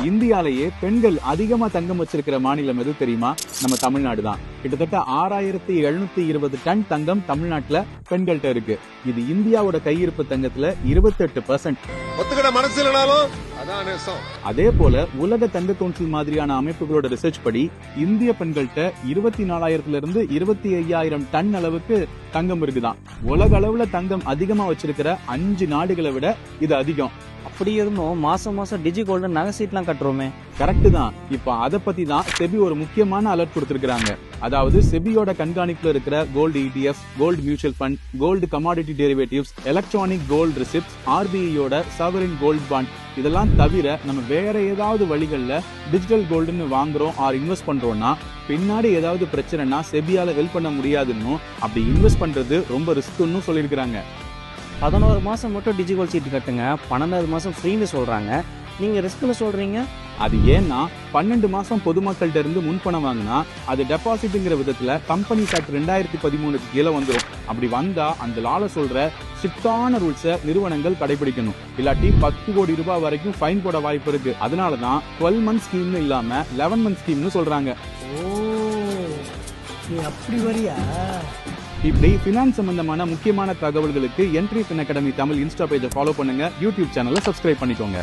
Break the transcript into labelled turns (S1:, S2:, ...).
S1: இந்தியாலேயே பெண்கள் அதிகமா தங்கம் வச்சிருக்கிற மாநிலம் எது தெரியுமா? நம்ம தமிழ்நாடு தான். கிட்டத்தட்ட 6720 டன் தங்கம் தமிழ்நாட்டுல பெண்கள்ட்ட இருக்கு. இது இந்தியாவோட கையிருப்பு தங்கத்துல 28%. அதே போல உலக தங்க கவுன்சில் மாதிரியான அமைப்புகளோட ரிசர்ச் படி இந்திய பெண்கள்ட்ட 24,000 இருந்து 25,000 டன் அளவுக்கு தங்கம் இருக்குதான். உலக அளவுல தங்கம் அதிகமா வச்சிருக்கிற 5 நாடுகளை விட இது அதிகம்.
S2: அப்படி இருந்தும் மாசம் டிஜி கோல்டு நகை சீட்லாம் கட்டுறோமே.
S1: கரெக்ட் தான். இப்ப அத பத்தி தான் செபி ஒரு முக்கியமான அலர்ட் கொடுத்திருக்காங்க. அதாவது செபியோட கண்காணிப்புல இருக்கிற gold ETF, gold mutual fund, gold commodity derivatives, electronic gold receipts, RBIயோட சாவரின் கோல்டு பாண்ட் இதெல்லாம் தவிர நம்ம வேற ஏதாவது வழிகள்ல டிஜிட்டல் கோல்டுன்னு வாங்குறோம் ஆர் இன்வெஸ்ட் பண்றோம்னா பின்னாடி ஏதாவது பிரச்சனைனா செபியால ஹெல்ப் பண்ண முடியாதுன்னு, அப்படி இன்வெஸ்ட் பண்றது ரொம்ப ரிஸ்க்னு சொல்லியிருக்காங்க.
S2: 11 மாசம் மட்டும் டிஜி கோல்டு சீட் கட்டுங்க, 12 மாசம் ஃப்ரீன்னு சொல்றாங்க. நீங்க ரிஸ்க்னு சொல்றீங்க.
S1: அது ஏன்னா 12 மாசம் பொதுமக்கள்கிட்ட இருந்து முன்பணம் வாங்கினா அது டெபாசிட்ங்கிற விதத்துல கம்பெனிஸ் ஆக்ட் 2013 கீழே வந்துடும். அப்படி வந்தா அந்த லால சொல்ற ஸ்ட்ரிக்டான ரூல்ஸை நிறுவனங்கள் கடைபிடிக்கணும். இல்லாட்டி 10 கோடி ரூபாய் வரைக்கும் ஃபைன் போட வாய்ப்பு இருக்கு. அதனாலதான் 12 மந்த் ஸ்கீம்னு இல்லாம 11 மந்த் ஸ்கீம்னு சொல்றாங்க.
S3: அப்படி வரியா?
S1: இப்படி பினான்ஸ் சம்பந்தமான முக்கியமான தகவல்களுக்கு entry fin academy Tamil Insta பேஜை ஃபாலோ பண்ணுங்க. யூடியூப் சேனலை சப்ஸ்கிரைப் பண்ணிக்கோங்க.